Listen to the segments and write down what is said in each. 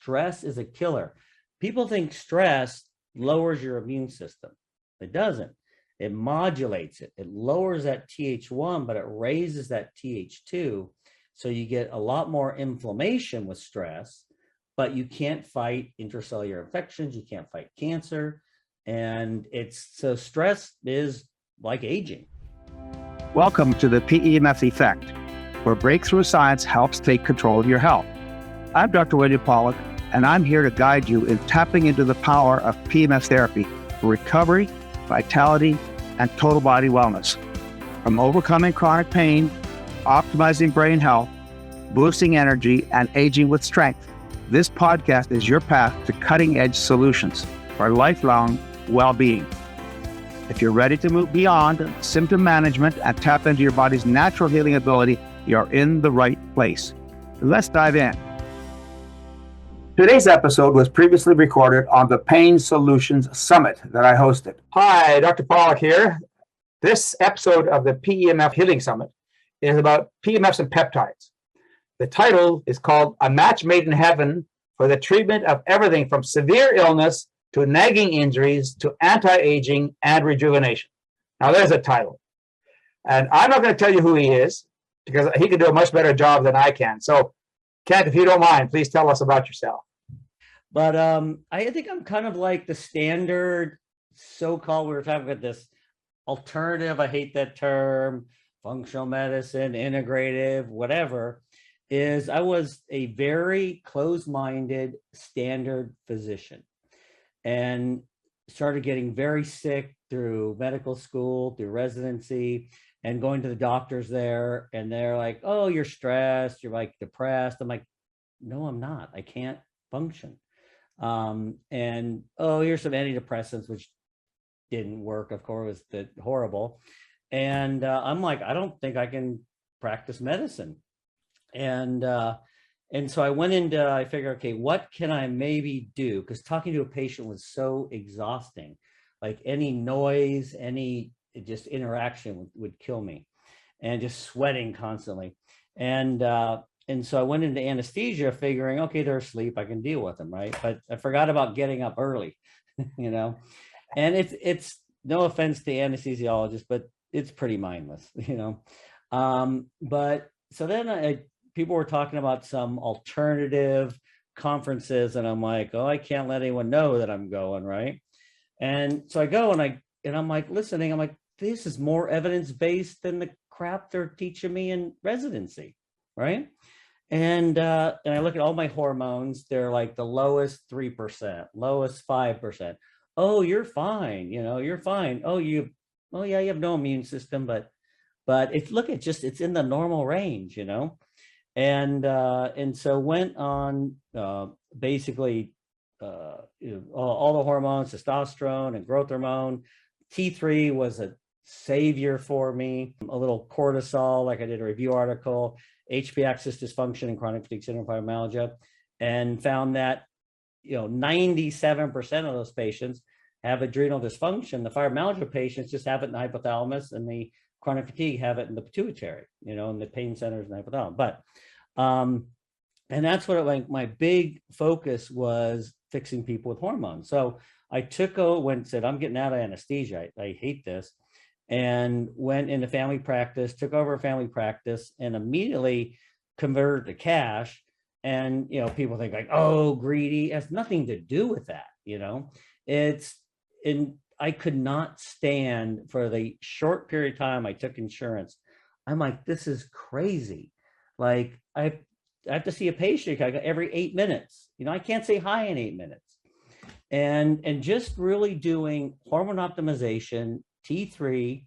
stress is a killer. People think stress lowers your immune system. It doesn't. It modulates it. It lowers that Th1, but it raises that Th2. So you get a lot more inflammation with stress, but you can't fight intracellular infections. You can't fight cancer. And so stress is like aging. Welcome to the PEMF Effect, where breakthrough science helps take control of your health. I'm Dr. Pawluk, and I'm here to guide you in tapping into the power of PEMF therapy for recovery, vitality, and total body wellness. From overcoming chronic pain, optimizing brain health, boosting energy, and aging with strength, this podcast is your path to cutting-edge solutions for lifelong well-being. If you're ready to move beyond symptom management and tap into your body's natural healing ability, you're in the right place. Let's dive in. Today's episode was previously recorded on the Pain Solutions Summit that I hosted. Hi, Dr. Pawluk here. This episode of the PEMF Healing Summit is about PEMFs and peptides. The title is called A Match Made in Heaven for the Treatment of Everything from Severe Illness to Nagging Injuries to Anti-Aging and Rejuvenation. Now there's a title. And I'm not going to tell you who he is because he can do a much better job than I can. So, Kent, if you don't mind, please tell us about yourself. But I think I'm kind of like the standard so-called, we were talking about this alternative, I hate that term, functional medicine, integrative, whatever, is I was a very closed-minded standard physician and started getting very sick through medical school, through residency, and going to the doctors there. And they're like, oh, you're stressed, you're like depressed. I'm like, no, I'm not. I can't function. And oh, here's some antidepressants, which didn't work, of course, was horrible. And I'm like, I don't think I can practice medicine. And so I went into, I figured, okay, what can I maybe do? Because talking to a patient was so exhausting. Like any noise, any just interaction would kill me, and just sweating constantly. And so I went into anesthesia figuring, okay, they're asleep, I can deal with them, right? But I forgot about getting up early, you know? And it's no offense to anesthesiologists, but it's pretty mindless, you know? But so then people were talking about some alternative conferences, and I'm like, oh, I can't let anyone know that I'm going, right? And so I go and I'm like listening, I'm like, this is more evidence-based than the crap they're teaching me in residency, right? And I look at all my hormones, they're like the lowest 3%, lowest 5%. Oh, you're fine, you know, you're fine. Oh yeah, you have no immune system, but it's in the normal range, you know? And so went on basically all the hormones, testosterone and growth hormone. T3 was a savior for me. A little cortisol, like I did a review article, HP axis dysfunction and chronic fatigue syndrome fibromyalgia, and found that 97% of those patients have adrenal dysfunction. The fibromyalgia patients just have it in the hypothalamus, and the chronic fatigue have it in the pituitary, in the pain centers and hypothalamus. But and that's what my big focus was, fixing people with hormones. So I said, I'm getting out of anesthesia. I hate this. And went into family practice, took over a family practice, and immediately converted to cash. And, people think like, oh, greedy. It has nothing to do with that. I could not stand, for the short period of time I took insurance, I'm like, this is crazy. Like I have to see a patient every 8 minutes. I can't say hi in 8 minutes. And just really doing hormone optimization, T3,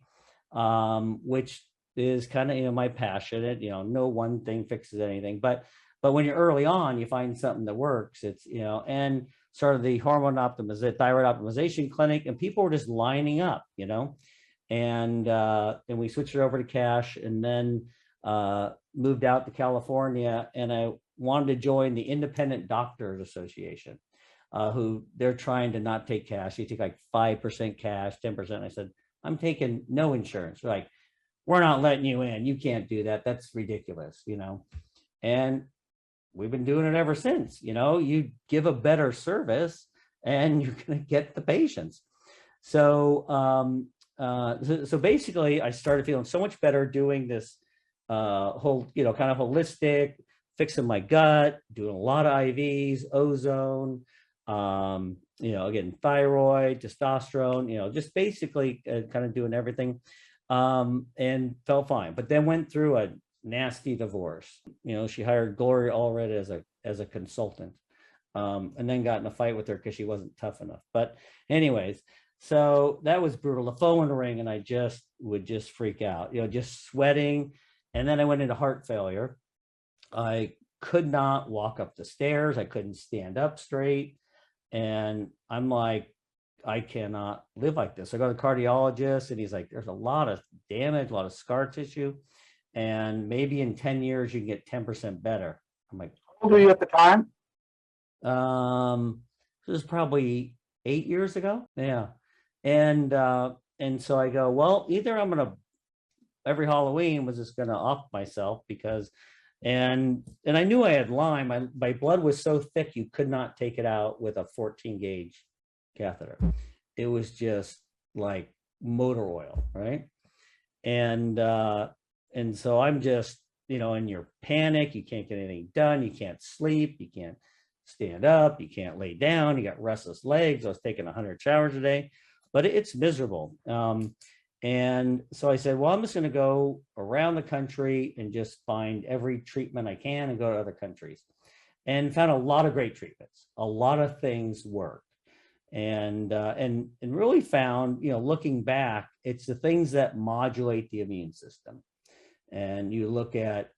which is kind of, my passion. No one thing fixes anything, but when you're early on, you find something that works. It's, and started the hormone optimization, thyroid optimization clinic, and people were just lining up, and we switched it over to cash, and then moved out to California, and I wanted to join the Independent Doctors Association, who they're trying to not take cash. You take like 5% cash, 10%. I said, I'm taking no insurance. They're like, we're not letting you in. You can't do that. That's ridiculous, And we've been doing it ever since. You give a better service and you're going to get the patients. So, so basically I started feeling so much better doing this whole, kind of holistic, fixing my gut, doing a lot of IVs, ozone, again, thyroid, testosterone, just basically kind of doing everything, and felt fine. But then went through a nasty divorce. She hired Gloria Allred as a consultant, and then got in a fight with her because she wasn't tough enough. But anyways, so that was brutal. The phone would ring and I would just freak out, just sweating. And then I went into heart failure. I could not walk up the stairs. I couldn't stand up straight. And I'm like, I cannot live like this. I go to the cardiologist and he's like, there's a lot of damage, a lot of scar tissue. And maybe in 10 years, you can get 10% better. I'm like, How old were you at the time? This is probably 8 years ago. Yeah. And so I go, well, either I'm going to, every Halloween was just going to off myself because, and I knew I had Lyme. My blood was so thick, you could not take it out with a 14 gauge catheter. It was just like motor oil. Right. And so I'm just, in your panic, you can't get anything done. You can't sleep. You can't stand up. You can't lay down. You got restless legs. I was taking 100 showers a day, but it's miserable. And so I said, well, I'm just going to go around the country and just find every treatment I can and go to other countries, and found a lot of great treatments. A lot of things work. And really found, looking back, it's the things that modulate the immune system. And you look at,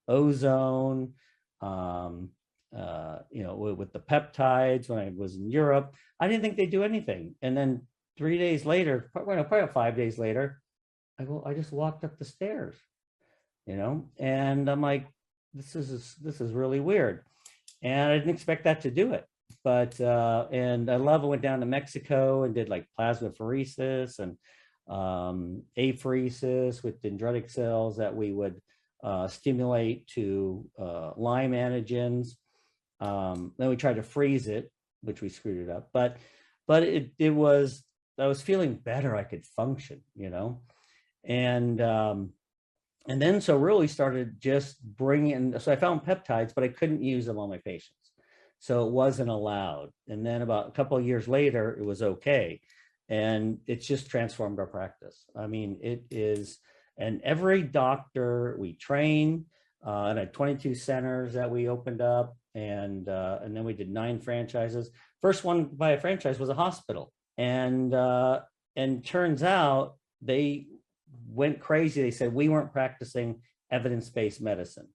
ozone, with the peptides. When I was in Europe, I didn't think they'd do anything. And then 3 days later, probably 5 days later, I just walked up the stairs, and I'm like, this is really weird. And I didn't expect that to do it. But, and I went down to Mexico and did like plasmapheresis and apheresis with dendritic cells that we would stimulate to Lyme antigens. Then we tried to freeze it, which we screwed it up. But it was, I was feeling better. I could function, and then so really started just bringing. So I found peptides, but I couldn't use them on my patients, so it wasn't allowed. And then about a couple of years later, it was okay, and it's just transformed our practice. I mean, it is. And every doctor we train, and had 22 centers that we opened up, and then we did 9 franchises. First one by a franchise was a hospital, and turns out they went crazy. They said we weren't practicing evidence-based medicine,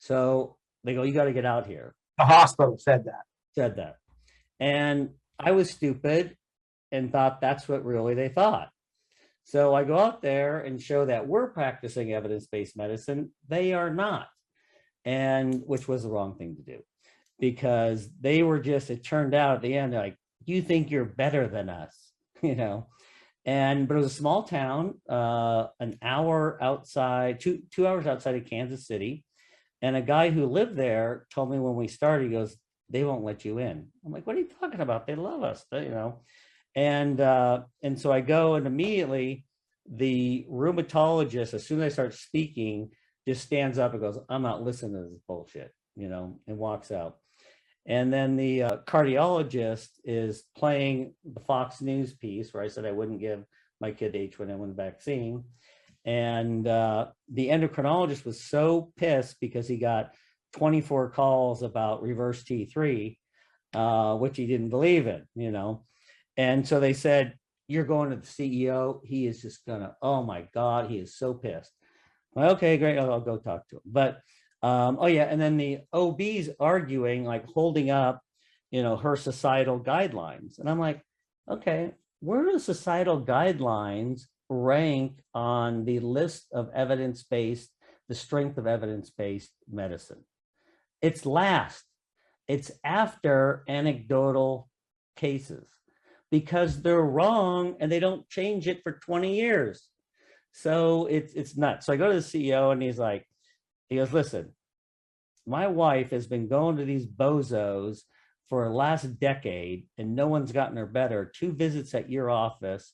so they go, "You got to get out here." The hospital said that, and I was stupid and thought that's what really they thought. So I go out there and show that we're practicing evidence-based medicine. They are not, and which was the wrong thing to do, because they were just, it turned out at the end, like, you think you're better than us, but it was a small town, an hour outside, two hours outside of Kansas City. And a guy who lived there told me when we started, he goes, they won't let you in. I'm like, what are you talking about? They love us, And so I go, and immediately the rheumatologist, as soon as I start speaking, just stands up and goes, I'm not listening to this bullshit, and walks out. And then the cardiologist is playing the Fox News piece where I said I wouldn't give my kid the H1N1 vaccine. And the endocrinologist was so pissed because he got 24 calls about reverse T3, which he didn't believe in, And so they said, you're going to the CEO. He is just gonna, oh my God, he is so pissed. Well, okay, great, I'll go talk to him. But oh yeah, and then the OB's arguing, like holding up, her societal guidelines. And I'm like, okay, where do societal guidelines rank on the list of evidence-based, the strength of evidence-based medicine? It's last. It's after anecdotal cases, because they're wrong and they don't change it for 20 years. So it's nuts. So I go to the CEO and he goes, listen, my wife has been going to these bozos for the last decade and no one's gotten her better. 2 visits at your office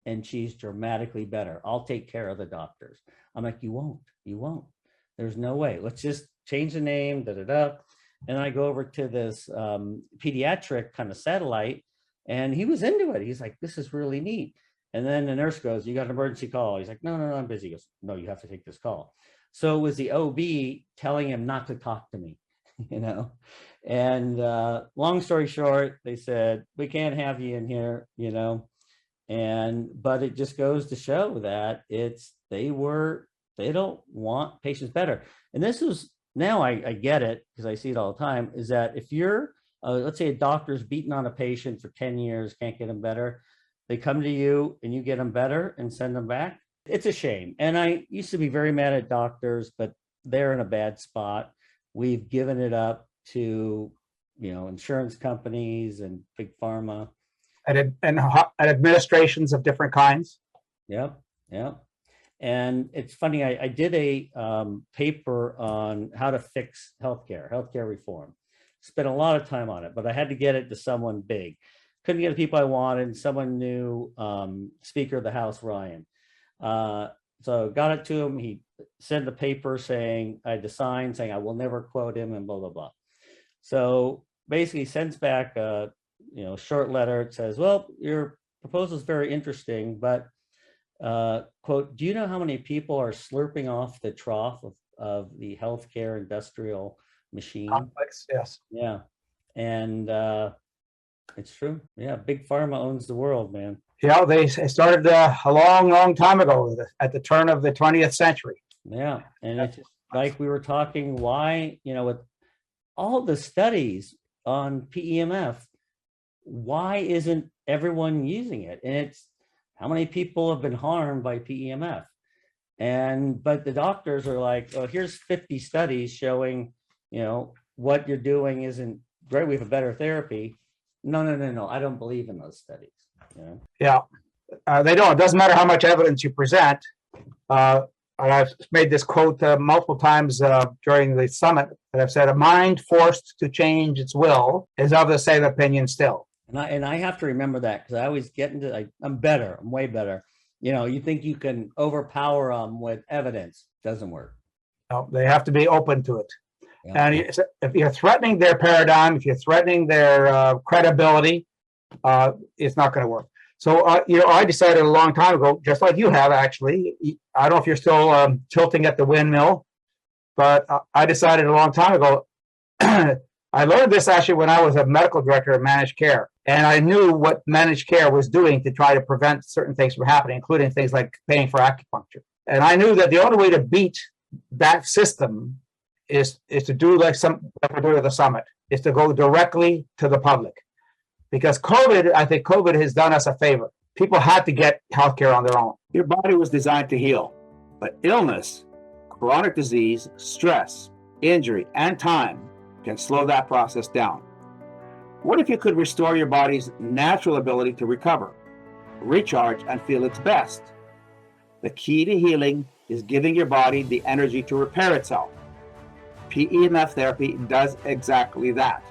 and she's dramatically better. I'll take care of the doctors. I'm like, you won't. There's no way. Let's just change the name, da da da. And I go over to this pediatric kind of satellite, and he was into it. He's like, this is really neat. And then the nurse goes, you got an emergency call. He's like, no, I'm busy. He goes, no, you have to take this call. So it was the OB telling him not to talk to me, you know. And long story short, they said, we can't have you in here, you know. But it just goes to show that they don't want patients better. And this is, now I get it because I see it all the time, is that if you're, let's say a doctor's beaten on a patient for 10 years, can't get them better, they come to you and you get them better and send them back. It's a shame. And I used to be very mad at doctors, but they're in a bad spot. We've given it up to, you know, insurance companies and big pharma. And administrations of different kinds. Yep. And it's funny, I did a paper on how to fix healthcare reform. Spent a lot of time on it, but I had to get it to someone big. Couldn't get the people I wanted. Someone knew, Speaker of the House, Ryan. So got it to him. He sent a paper saying, I had to sign saying I will never quote him and blah, blah, blah. So basically sends back a short letter. It says, well, your proposal is very interesting, but quote, do you know how many people are slurping off the trough of the healthcare industrial machine? Complex, yes. Yeah. And it's true. Yeah. Big pharma owns the world, man. Yeah, they started a long time ago at the turn of the 20th century. Yeah. And it's just like we were talking, why, with all the studies on PEMF, why isn't everyone using it? And it's how many people have been harmed by PEMF? But the doctors are like, oh, here's 50 studies showing, what you're doing isn't great. We have a better therapy. No. I don't believe in those studies. Yeah, they don't. It doesn't matter how much evidence you present. And I've made this quote multiple times during the summit that I've said, a mind forced to change its will is of the same opinion still. And I have to remember that because I always get into, I'm better, I'm way better. You think you can overpower them with evidence. Doesn't work. No, they have to be open to it. Yeah. And if you're threatening their paradigm, if you're threatening their credibility, it's not going to work. So, I decided a long time ago, just like you have actually, I don't know if you're still tilting at the windmill, but I decided a long time ago, I learned this actually when I was a medical director of managed care. And I knew what managed care was doing to try to prevent certain things from happening, including things like paying for acupuncture. And I knew that the only way to beat that system is to do like we're doing at the summit, is to go directly to the public. Because I think COVID has done us a favor. People had to get healthcare on their own. Your body was designed to heal, but illness, chronic disease, stress, injury, and time can slow that process down. What if you could restore your body's natural ability to recover, recharge, and feel its best? The key to healing is giving your body the energy to repair itself. PEMF therapy does exactly that.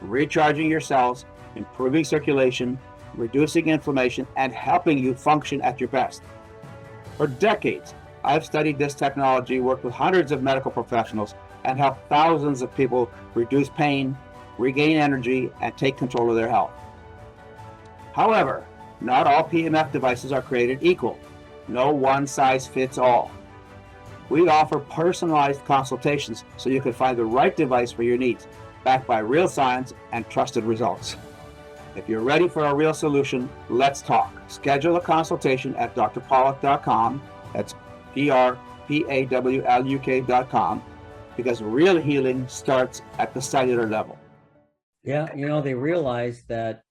Recharging your cells, improving circulation, reducing inflammation, and helping you function at your best. For decades, I've studied this technology, worked with hundreds of medical professionals, and helped thousands of people reduce pain, regain energy, and take control of their health. However, not all PEMF devices are created equal. No one size fits all. We offer personalized consultations so you can find the right device for your needs, backed by real science and trusted results. If you're ready for a real solution, let's talk. Schedule a consultation at drpawluk.com. That's PRPAWLUK.com, because real healing starts at the cellular level. Yeah, they realized that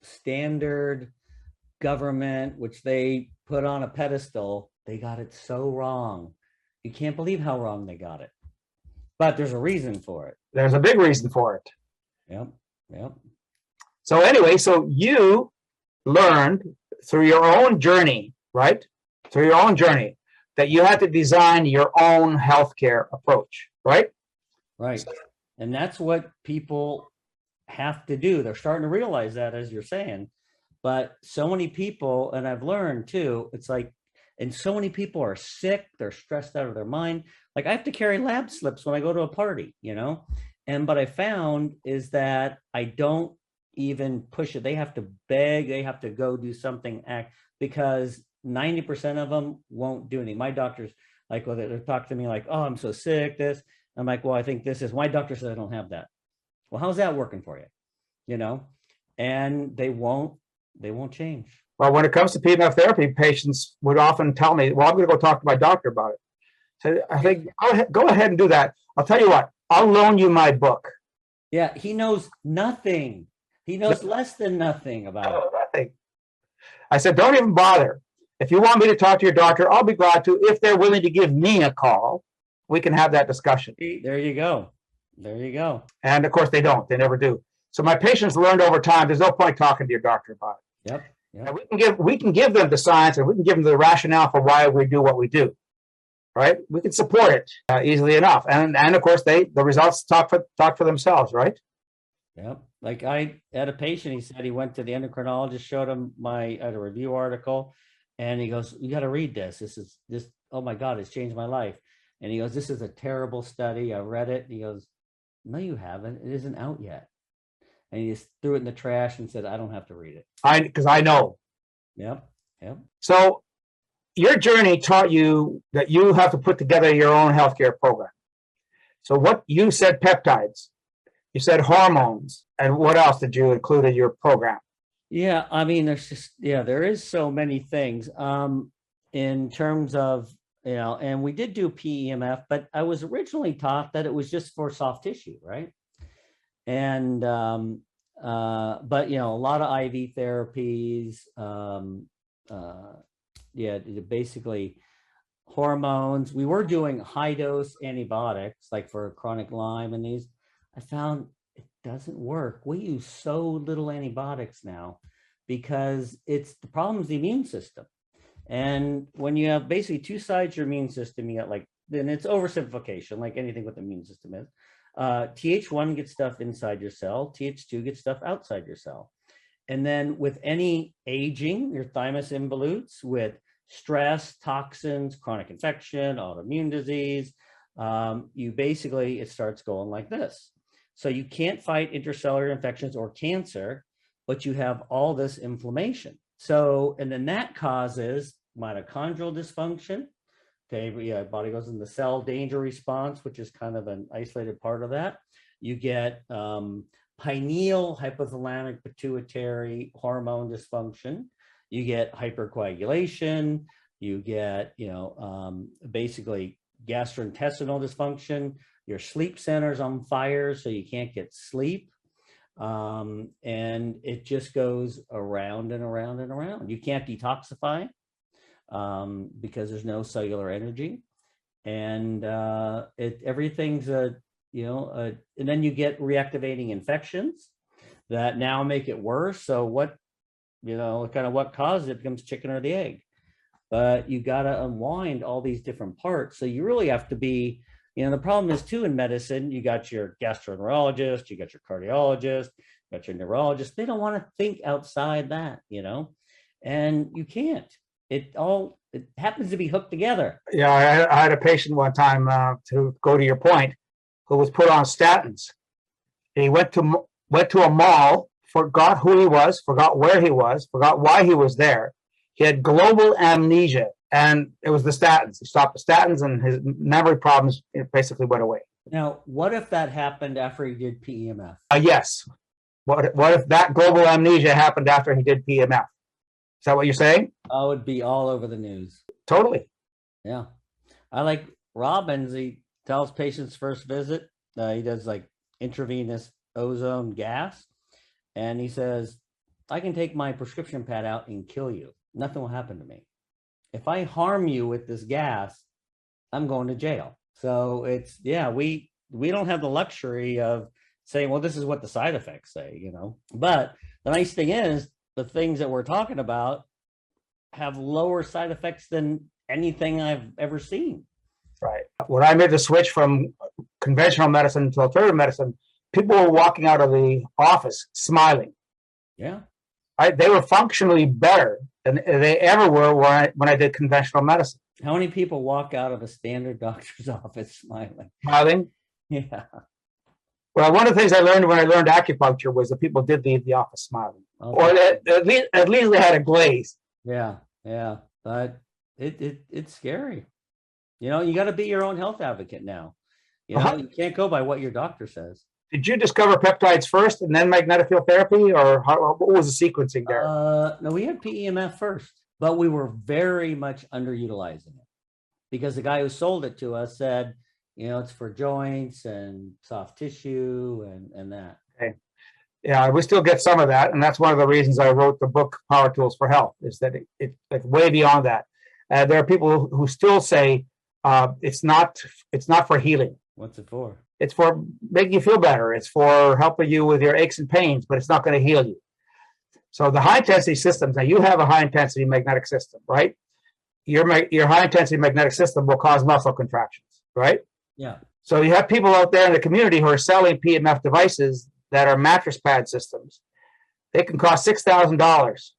standard government, which they put on a pedestal, they got it so wrong. You can't believe how wrong they got it. But there's a reason for it. There's a big reason for it. Yep. So anyway, so you learned through your own journey, right? Through your own journey, that you had to design your own healthcare approach, right? Right. And that's what people have to do. They're starting to realize that, as you're saying. But so many people, and I've learned too, it's like, and so many people are sick, they're stressed out of their mind. Like I have to carry lab slips when I go to a party, you know? And what I found is that I don't even push it. They have to beg, they have to go do something, act, because 90% of them won't do anything. My doctors, like, well, they're talking to me like, oh, I'm so sick, this. I'm like, well, I think this is, my doctor says I don't have that. Well, how's that working for you? You know, and they won't change. Well, when it comes to PEMF therapy, patients would often tell me, well, I'm going to go talk to my doctor about it. So I think, go ahead and do that. I'll tell you what, I'll loan you my book. Yeah, he knows nothing. He knows less than nothing about it. Nothing. I said, don't even bother. If you want me to talk to your doctor, I'll be glad to. If they're willing to give me a call, we can have that discussion. There you go. There you go. And of course, they don't. They never do. So my patients learned over time, there's no point talking to your doctor about it. Yep. Yep. And we can give them the science, and we can give them the rationale for why we do what we do. Right? We can support it easily enough. And of course, the results talk for themselves, right? Yep. Like I had a patient, he said he went to the endocrinologist, showed him I had a review article, and he goes, you got to read this. This is just, oh my God, it's changed my life. And he goes, this is a terrible study. I read it. And he goes, no, you haven't. It isn't out yet. And he just threw it in the trash and said, I don't have to read it. Because I know. Yep. Yep. So your journey taught you that you have to put together your own healthcare program. So what you said, peptides, you said hormones, and what else did you include in your program? Yeah, I mean, there is so many things in terms of, and we did do PEMF, but I was originally taught that it was just for soft tissue, right? And, but, a lot of IV therapies, basically hormones. We were doing high dose antibiotics, like for chronic Lyme and these. I found it doesn't work. We use so little antibiotics now because the problem is the immune system. And when you have basically two sides of your immune system, you got then it's oversimplification, like anything with the immune system is. Th1 gets stuff inside your cell, Th2 gets stuff outside your cell. And then with any aging, your thymus involutes, with stress, toxins, chronic infection, autoimmune disease, it starts going like this. So you can't fight intercellular infections or cancer, but you have all this inflammation. So, and then that causes mitochondrial dysfunction. Okay, body goes in the cell danger response, which is kind of an isolated part of that. You get pineal hypothalamic pituitary hormone dysfunction. You get hypercoagulation. You get, basically gastrointestinal dysfunction. Your sleep center's on fire, so you can't get sleep. And it just goes around and around and around. You can't detoxify because there's no cellular energy, and everything's and then you get reactivating infections that now make it worse. So what causes it becomes chicken or the egg. But you got to unwind all these different parts. So you really have to be, the problem is too in medicine, you got your gastroenterologist, you got your cardiologist, you got your neurologist. They don't want to think outside that, and you can't. It happens to be hooked together. Yeah, I had a patient one time, to go to your point, who was put on statins. He went to a mall, forgot who he was, forgot where he was, forgot why he was there. He had global amnesia, and it was the statins. He stopped the statins, and his memory problems basically went away. Now, what if that happened after he did PEMF? Yes. What if that global amnesia happened after he did PEMF? Is that what you're saying? I would be all over the news. Totally. Yeah. I like Robbins. He tells patients first visit, he does intravenous ozone gas. And he says, I can take my prescription pad out and kill you. Nothing will happen to me. If I harm you with this gas, I'm going to jail. So we don't have the luxury of saying, well, this is what the side effects say, But the nice thing is, the things that we're talking about have lower side effects than anything I've ever seen. Right. When I made the switch from conventional medicine to alternative medicine, people were walking out of the office smiling. Yeah. They were functionally better than they ever were when I did conventional medicine. How many people walk out of a standard doctor's office smiling? Smiling. Yeah. Well, one of the things I learned when I learned acupuncture was that people did leave the office smiling, or at least they had a glaze. Yeah, yeah, but it's scary. You know, you got to be your own health advocate now. You know, you can't go by what your doctor says. Did you discover peptides first and then magnetic field therapy, or what was the sequencing there? No, we had PEMF first, but we were very much underutilizing it because the guy who sold it to us said, you know, it's for joints and soft tissue and that. Okay. Yeah, we still get some of that, and that's one of the reasons I wrote the book Power Tools for Health, is that it's way beyond that. There are people who still say it's not for healing. What's it for? It's for making you feel better. It's for helping you with your aches and pains, but it's not going to heal you. So the high intensity systems, now you have a high intensity magnetic system, right? Your high intensity magnetic system will cause muscle contractions, right? Yeah. So you have people out there in the community who are selling PEMF devices that are mattress pad systems. They can cost $6,000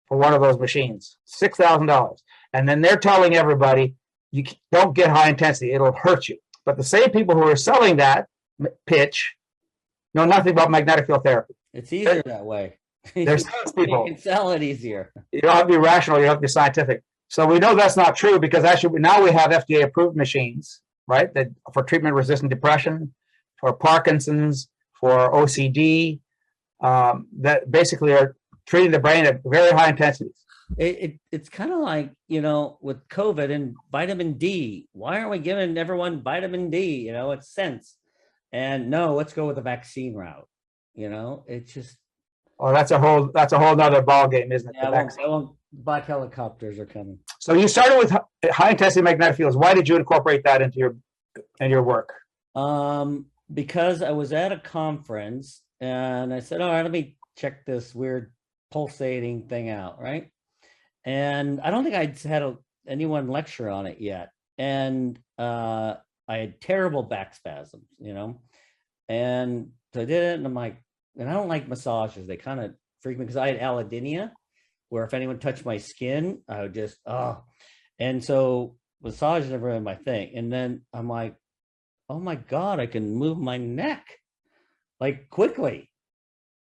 for one of those machines, $6,000. And then they're telling everybody, you don't get high intensity, it'll hurt you. But the same people who are selling that pitch know nothing about magnetic field therapy. It's easier that way. They're salespeople. You can sell it easier. You don't have to be rational, you have to be scientific. So we know that's not true because actually now we have FDA approved machines, right? That for treatment resistant depression, for Parkinson's, for OCD, that basically are treating the brain at very high intensities. It's kind of like, you know, with COVID and vitamin D. Why aren't we giving everyone vitamin D? You know, it's sense. And no, let's go with the vaccine route. You know, it's just. Oh, that's a whole nother ball game, isn't it? Yeah, black helicopters are coming. So you started with high intensity magnetic fields. Why did you incorporate that into your work? Because I was at a conference and I said, all right, let me check this weird pulsating thing out, right? And I don't think I'd had anyone lecture on it yet. And I had terrible back spasms, you know? And so I did it and I'm like, and I don't like massages. They kind of freak me because I had allodynia, where if anyone touched my skin, I would just, And so massage is never been my thing. And then I'm like, oh my God, I can move my neck like quickly,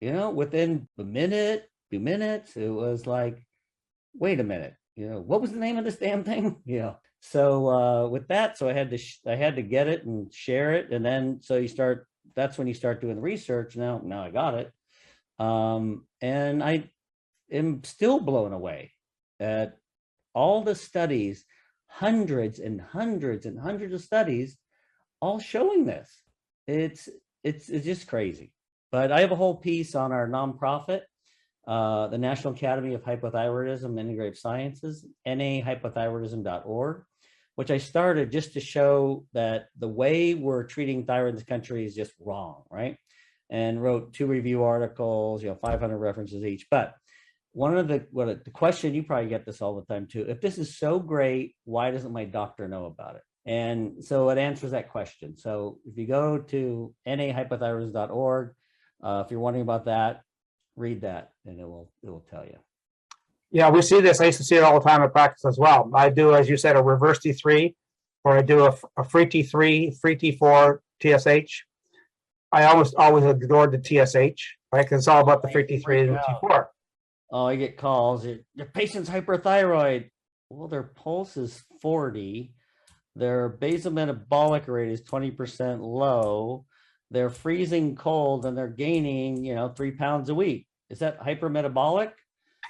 you know, within a minute, 2 minutes. It was like, wait a minute, you know, what was the name of this damn thing? You know, so with that, so I had to get it and share it. And then, so that's when you start doing the research. Now I got it. And I am still blown away at all the studies, hundreds and hundreds and hundreds of studies, all showing this. It's just crazy. But I have a whole piece on our nonprofit, the National Academy of Hypothyroidism and Integrative Sciences, nahypothyroidism.org, which I started just to show that the way we're treating thyroid in this country is just wrong, right? And wrote 2 review articles, 500 references each. But one of the question, you probably get this all the time too, if this is so great, why doesn't my doctor know about it? And so it answers that question. So if you go to nahypothyroidism.org, if you're wondering about that, read that and it will tell you. Yeah, we see this. I used to see it all the time in practice as well. I do, as you said, a reverse T3, or I do a free T3, free T4, TSH. I almost always ignored the TSH, right? Because it's all about the free T3 and T4. Oh, I get calls. Your patient's hyperthyroid. Well, their pulse is 40. Their basal metabolic rate is 20% low. They're freezing cold and they're gaining, 3 pounds a week. Is that hypermetabolic?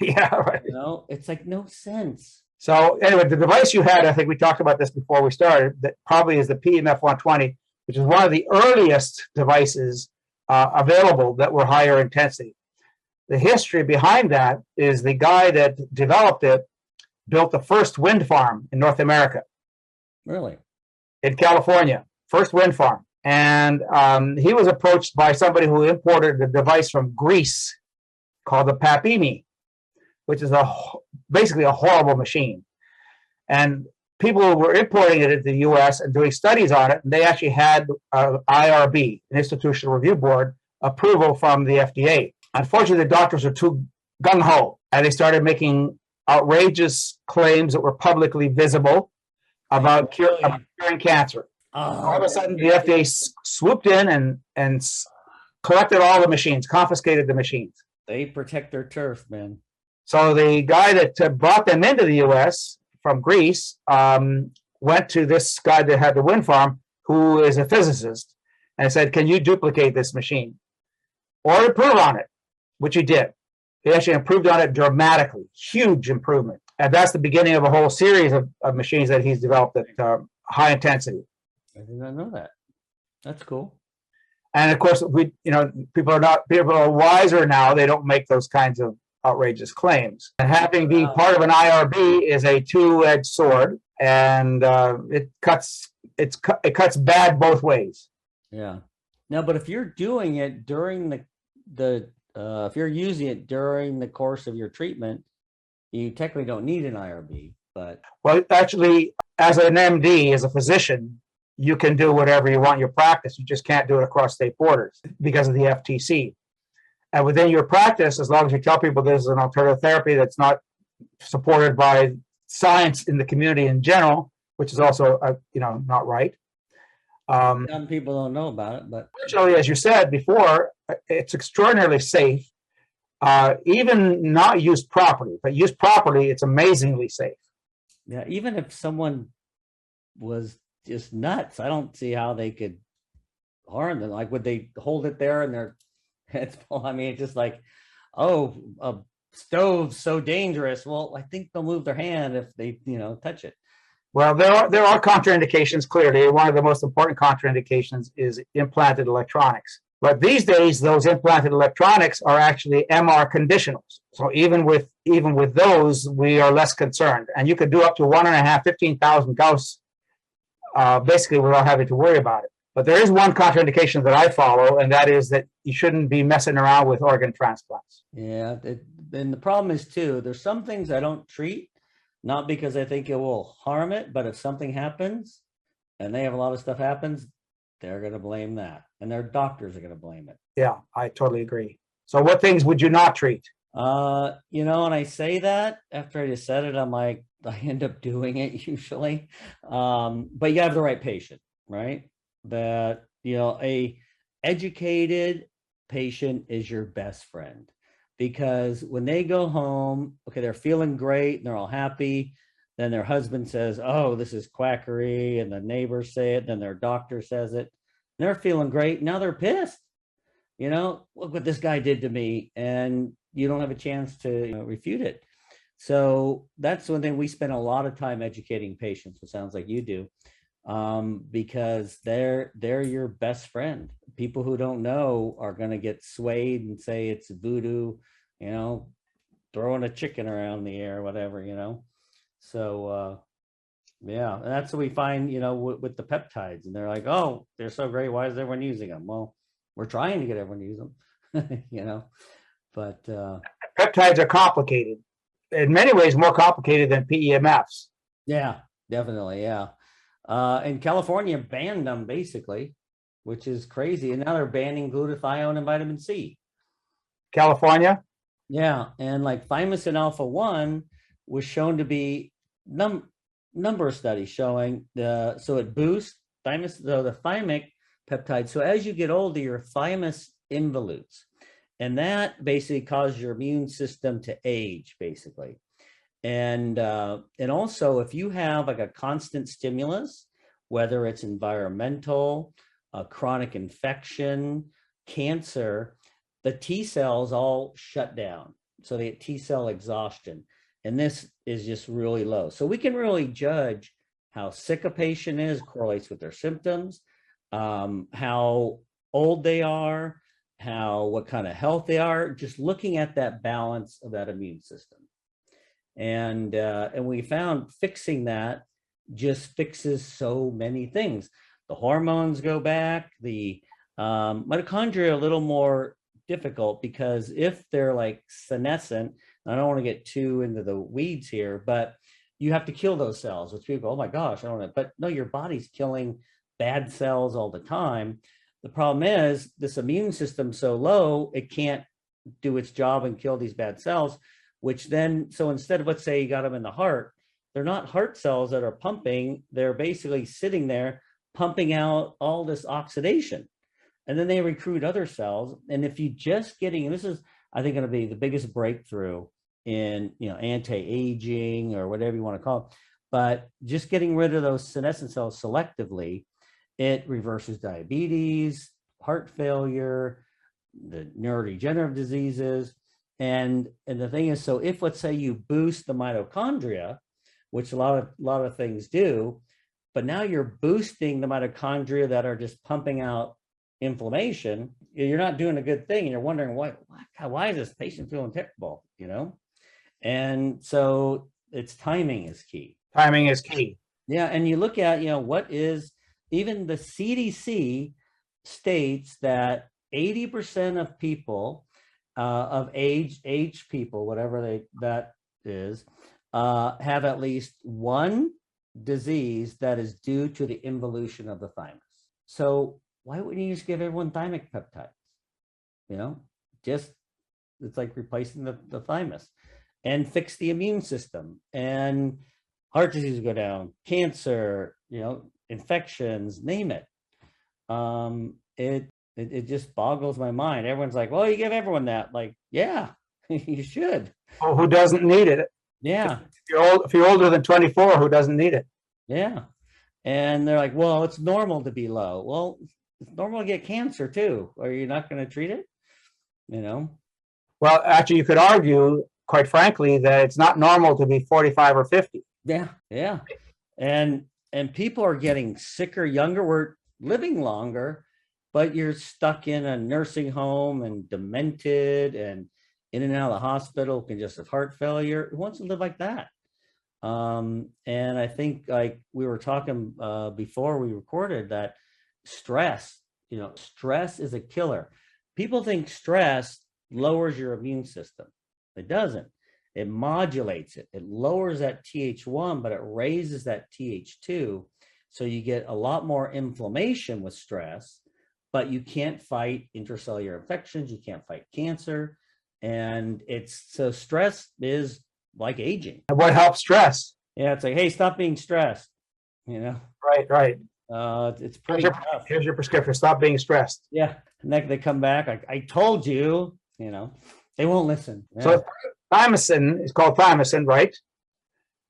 Yeah, right. It's like no sense. So anyway, the device you had, I think we talked about this before we started, that probably is the PEMF 120, which is one of the earliest devices available that were higher intensity. The history behind that is the guy that developed it built the first wind farm in North America. Really? In California, first wind farm. And he was approached by somebody who imported a device from Greece called the PAPIMI, which is basically a horrible machine. And people were importing it into the US and doing studies on it, and they actually had IRB, an Institutional Review Board, approval from the FDA. Unfortunately, the doctors are too gung-ho, and they started making outrageous claims that were publicly visible about curing cancer. All of a sudden, the FDA swooped in and collected all the machines, confiscated the machines. They protect their turf, man. So the guy that brought them into the US from Greece went to this guy that had the wind farm, who is a physicist, and said, can you duplicate this machine or improve on it? Which he did. He actually improved on it dramatically, huge improvement. And that's the beginning of a whole series of machines that he's developed at high intensity. I did not know that. That's cool. And of course, people are wiser now. They don't make those kinds of outrageous claims. And having be part of an IRB is a two-edged sword, and it cuts bad both ways. Yeah. Now, but if you're doing it during if you're using it during the course of your treatment, you technically don't need an IRB. But well, actually, as an MD, as a physician, you can do whatever you want in your practice. You just can't do it across state borders because of the FTC. And within your practice, as long as you tell people there's an alternative therapy that's not supported by science in the community in general, which is also not right. Some people don't know about it, but fortunately, as you said before, it's extraordinarily safe. Even not used properly, but used properly, it's amazingly safe. Yeah, even if someone was just nuts, I don't see how they could harm them. Like, would they hold it there and their heads fall? I mean, it's just like, oh, a stove's so dangerous. Well, I think they'll move their hand if they, touch it. Well, there are contraindications, clearly. One of the most important contraindications is implanted electronics. But these days, those implanted electronics are actually MR conditionals. So even with those, we are less concerned. And you could do up to 15,000 Gauss basically without having to worry about it. But there is one contraindication that I follow, and that is that you shouldn't be messing around with organ transplants. Yeah, and the problem is too, there's some things I don't treat, not because I think it will harm it, but if something happens and they have a lot of stuff happens, they're going to blame that, and their doctors are going to blame it. Yeah, I totally agree. So what things would you not treat? And I say that after I just said it, I'm like, I end up doing it usually. But you have the right patient, right? That, a educated patient is your best friend, because when they go home, okay, they're feeling great and they're all happy. Then their husband says, oh, this is quackery. And the neighbors say it. Then their doctor says it. And they're feeling great. Now they're pissed. Look what this guy did to me. And you don't have a chance to refute it. So that's one thing we spend a lot of time educating patients, it sounds like you do, because they're your best friend. People who don't know are going to get swayed and say it's voodoo, throwing a chicken around the air, whatever, So, yeah, and that's what we find, with the peptides. And they're like, oh, they're so great. Why is everyone using them? Well, we're trying to get everyone to use them, but peptides are complicated. In many ways, more complicated than PEMFs. Yeah, definitely. Yeah. And California banned them basically, which is crazy. And now they're banning glutathione and vitamin C. California? Yeah. And like thymosin alpha 1 was shown to be number of studies showing so it boosts thymus, the thymic peptide. So as you get older, your thymus involutes. And that basically causes your immune system to age, basically. And also, if you have like a constant stimulus, whether it's environmental, chronic infection, cancer, the T cells all shut down. So they get T cell exhaustion. And this is just really low. So we can really judge how sick a patient is, correlates with their symptoms, how old they are, what kind of health they are, just looking at that balance of that immune system. And we found fixing that just fixes so many things. The hormones go back, the mitochondria are a little more difficult, because if they're like senescent, I don't want to get too into the weeds here, but you have to kill those cells, which people, oh my gosh, I don't know. But no, your body's killing bad cells all the time. The problem is this immune system's so low, it can't do its job and kill these bad cells, which then, so instead of, let's say you got them in the heart, they're not heart cells that are pumping, they're basically sitting there pumping out all this oxidation. And then they recruit other cells. And if you just getting, and this is, I think, going to be the biggest breakthrough in, anti-aging or whatever you want to call it, but just getting rid of those senescent cells selectively, it reverses diabetes, heart failure, the neurodegenerative diseases. And the thing is, so if, let's say, you boost the mitochondria, which a lot of things do, but now you're boosting the mitochondria that are just pumping out inflammation, you're not doing a good thing. And you're wondering, why is this patient feeling terrible, And so it's timing is key. Timing is key. Yeah. And you look at, what is, even the CDC states that 80% of people, of age people, whatever that is, have at least one disease that is due to the involution of the thymus. So why wouldn't you just give everyone thymic peptides? It's like replacing the thymus, and fix the immune system, and heart disease will go down, cancer, infections, name it. It just boggles my mind. Everyone's like, well, you give everyone that. Like, yeah, you should. Oh, who doesn't need it? Yeah. If you're older than 24, who doesn't need it? Yeah. And they're like, well, it's normal to be low. Well, it's normal to get cancer too. Are you not going to treat it? Well, actually, you could argue, quite frankly, that it's not normal to be 45 or 50. Yeah. Yeah. And people are getting sicker, younger. We're living longer, but you're stuck in a nursing home and demented and in and out of the hospital, congestive heart failure. Who wants to live like that? And I think, like we were talking before we recorded, that stress is a killer. People think stress lowers your immune system. It doesn't. It modulates it. It lowers that Th1, but it raises that Th2. So you get a lot more inflammation with stress, but you can't fight intracellular infections. You can't fight cancer. And so stress is like aging. And what helps stress? Yeah, it's like, hey, stop being stressed. Right. It's pretty tough. Here's your prescription. Stop being stressed. Yeah, and then they come back like, I told you. They won't listen. Yeah. So thymosin is called thymosin, right?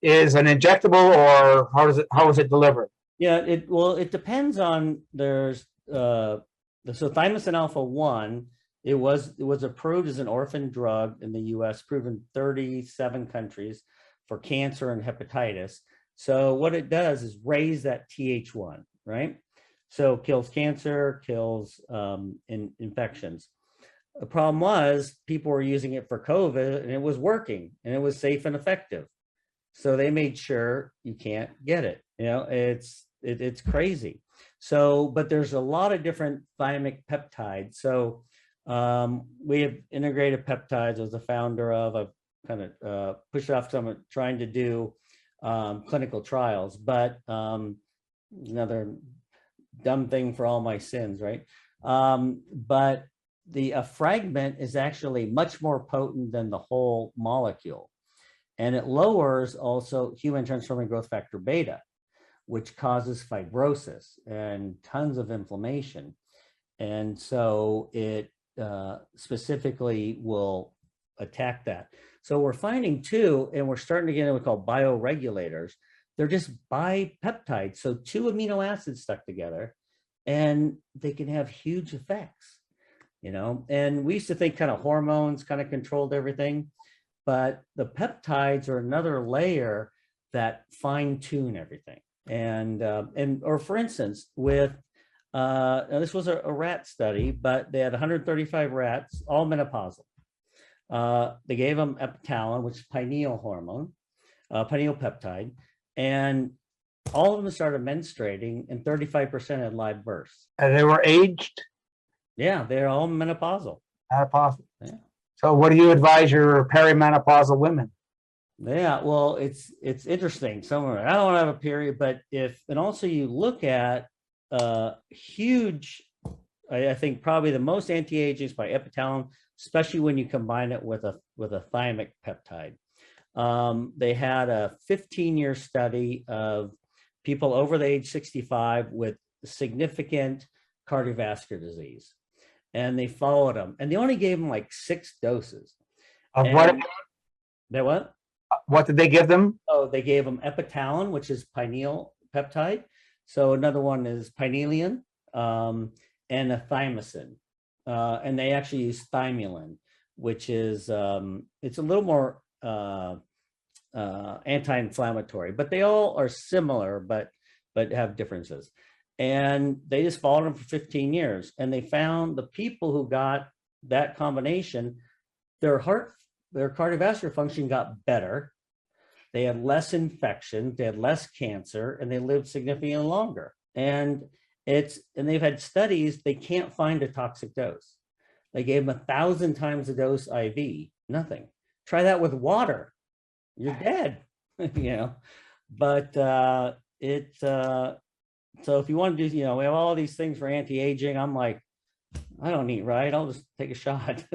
Is an injectable, or how is it delivered? Yeah, it depends on so thymosin alpha 1. It was approved as an orphan drug in the US, proven 37 countries for cancer and hepatitis. So what it does is raise that Th1, right? So kills cancer, kills infections. The problem was people were using it for COVID, and it was working, and it was safe and effective. So they made sure you can't get it. It's crazy. So, but there's a lot of different thymic peptides. So we have integrative peptides. I was the founder of. I've kind of pushed off some trying to do clinical trials, but another dumb thing for all my sins, right? But the fragment is actually much more potent than the whole molecule, and it lowers also human transforming growth factor beta, which causes fibrosis and tons of inflammation. And so it specifically will attack that. So we're finding too, and we're starting to get what we call bioregulators. They're just bipeptides. So 2 amino acids stuck together, and they can have huge effects, and we used to think kind of hormones kind of controlled everything, but the peptides are another layer that fine tune everything. Or for instance, with this was a rat study, but they had 135 rats, all menopausal. They gave them epitalin, which is pineal hormone, pineal peptide, and all of them started menstruating, and 35% had live births. And they were aged? Yeah, they're all menopausal. Menopausal. Yeah. So what do you advise your perimenopausal women? Yeah, well, it's interesting. Somewhere I don't have a period, but if and also you look at huge, I think probably the most anti-aging is by epitalon, especially when you combine it with a thymic peptide. They had a 15-year study of people over the age 65 with significant cardiovascular disease, and they followed them, and they only gave them like 6 doses. Of And they what? what did they give them? Oh, they gave them epitalon, which is pineal peptide. So another one is pinealian, and a thymosin. And they actually use thymulin, which is it's a little more anti-inflammatory, but they all are similar, but have differences. And they just followed them for 15 years, and they found the people who got that combination, their cardiovascular function got better. They had less infection, they had less cancer, and they lived significantly longer. And they've had studies, they can't find a toxic dose. They gave them 1,000 times the dose IV, nothing. Try that with water, you're dead, you know. But so if you want to do, you know, we have all these things for anti-aging. I'm like, I don't eat right, I'll just take a shot.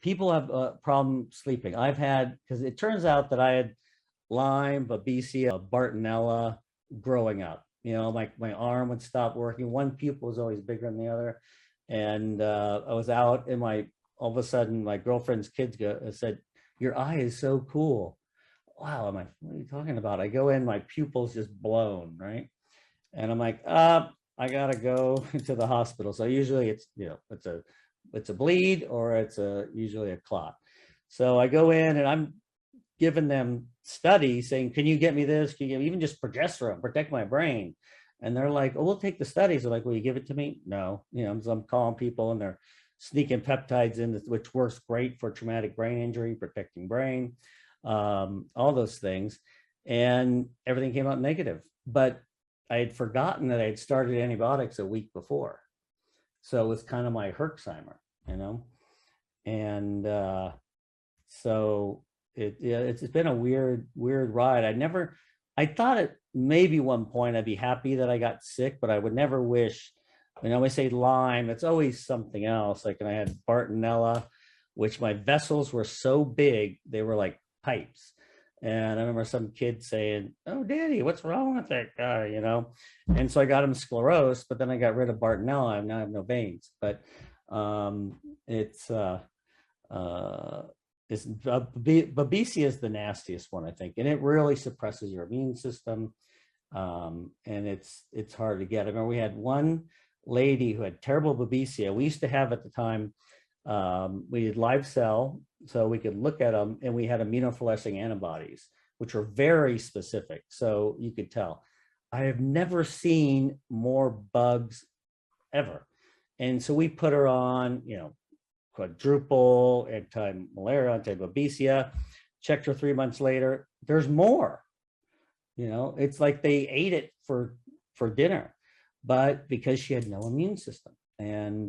People have a problem sleeping. I've had, because it turns out that I had Lyme, Babesia, Bartonella growing up. You know, my arm would stop working. One pupil was always bigger than the other. And I was out and all of a sudden my girlfriend's kids said, "Your eye is so cool." Wow, I'm like, what are you talking about? I go in, my pupil's just blown, right? And I'm like, I gotta go to the hospital. So usually it's, you know, it's a bleed or it's usually a clot. So I go in and I'm giving them studies saying, can you get me this? Can you give me even just progesterone, protect my brain? And they're like, oh, we'll take the studies. They're like, will you give it to me? No, you know, so I'm calling people and they're sneaking peptides in, which works great for traumatic brain injury, protecting brain, all those things. And everything came out negative. But I had forgotten that I had started antibiotics a week before. So it was kind of my Herxheimer, you know? And so it's been a weird ride. I thought at maybe one point I'd be happy that I got sick, but I would never wish, when I always say Lyme, it's always something else. Like, and I had Bartonella, which my vessels were so big, they were like pipes. And I remember some kid saying, "Oh, Daddy, what's wrong with that guy?" You know? And so I got him sclerosed, but then I got rid of Bartonella. Now I have no veins. But Babesia is the nastiest one, I think, and it really suppresses your immune system, and it's hard to get. I remember we had one lady who had terrible Babesia. We used to have at the time, we did live cell, so we could look at them, and we had immunofluorescing antibodies, which were very specific, so you could tell. I have never seen more bugs ever, and so we put her on, you know, quadruple anti-malaria, anti-Babesia, checked her 3 months later, there's more. You know, it's like they ate it for dinner, but because she had no immune system. And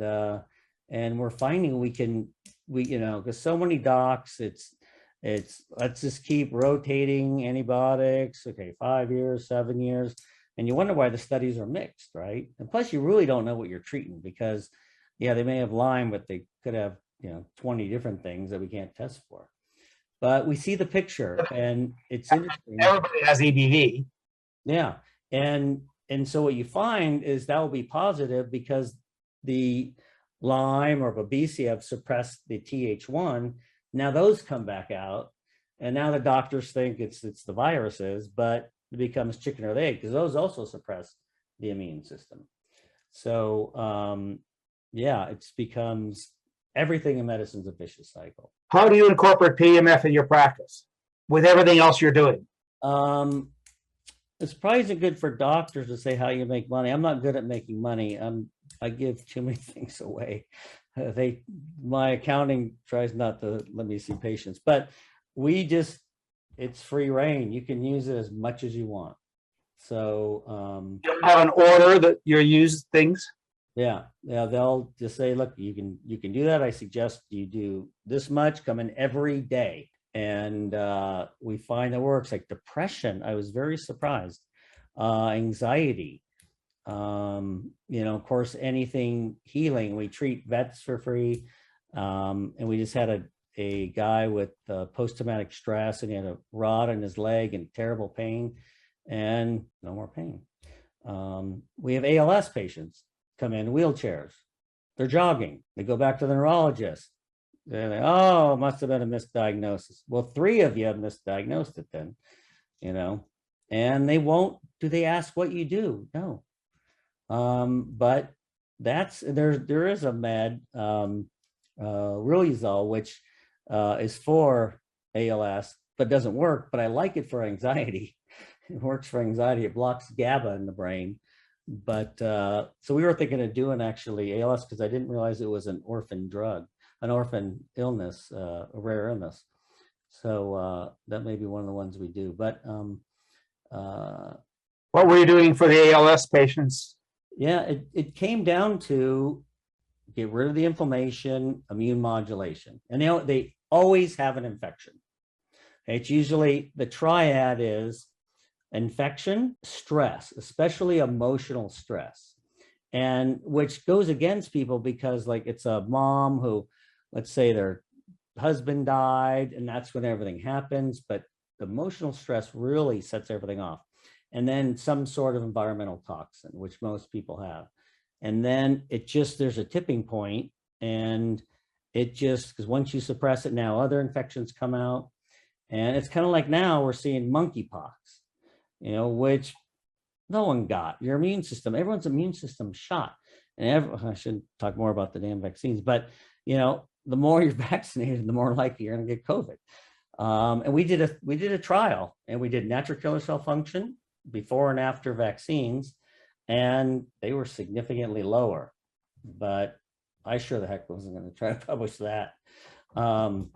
we're finding we you know, because so many docs, it's let's just keep rotating antibiotics, okay, 5 years, 7 years, and you wonder why the studies are mixed, right? And plus you really don't know what you're treating, because yeah, they may have Lyme, but they could have, you know, 20 different things that we can't test for. But we see the picture, and it's interesting. Everybody has EBV. Yeah, and so what you find is that will be positive because the Lyme or Babesia have suppressed the Th1. Now those come back out, and now the doctors think it's the viruses, but it becomes chicken or the egg, because those also suppress the immune system. So yeah, it becomes, everything in medicine is a vicious cycle. How do you incorporate PEMF in your practice with everything else you're doing? It's probably isn't good for doctors to say how you make money. I'm not good at making money. I give too many things away. My accounting tries not to let me see patients, but it's free reign. You can use it as much as you want. So you don't have an order that you use things? Yeah, they'll just say, look, you can do that. I suggest you do this much, come in every day. And we find that works, like depression. I was very surprised. Anxiety, of course, anything healing. We treat vets for free. And we just had a guy with post-traumatic stress, and he had a rod in his leg and terrible pain, and no more pain. We have ALS patients come in wheelchairs. They're jogging. They go back to the neurologist. They're like, oh, must have been a misdiagnosis. Well, 3 of you have misdiagnosed it then, and they won't. Do they ask what you do? No. But there is a med, Riluzole, which is for ALS, but doesn't work. But I like it for anxiety. It works for anxiety. It blocks GABA in the brain. But so we were thinking of doing actually ALS, because I didn't realize it was an orphan drug, an orphan illness, a rare illness. So that may be one of the ones we do. But what were you doing for the ALS patients? Yeah, it came down to get rid of the inflammation, immune modulation. And they always have an infection. It's usually the triad is infection, stress, especially emotional stress, and which goes against people because, like, it's a mom who, let's say their husband died, and that's when everything happens. But the emotional stress really sets everything off. And then some sort of environmental toxin, which most people have. And then there's a tipping point, and because once you suppress it, now other infections come out. And it's kind of like now we're seeing monkeypox, which no one got. Your immune system, everyone's immune system shot. And I shouldn't talk more about the damn vaccines, but the more you're vaccinated, the more likely you're going to get COVID. And we did a trial, and we did natural killer cell function before and after vaccines, and they were significantly lower. But I sure the heck wasn't going to try to publish that. And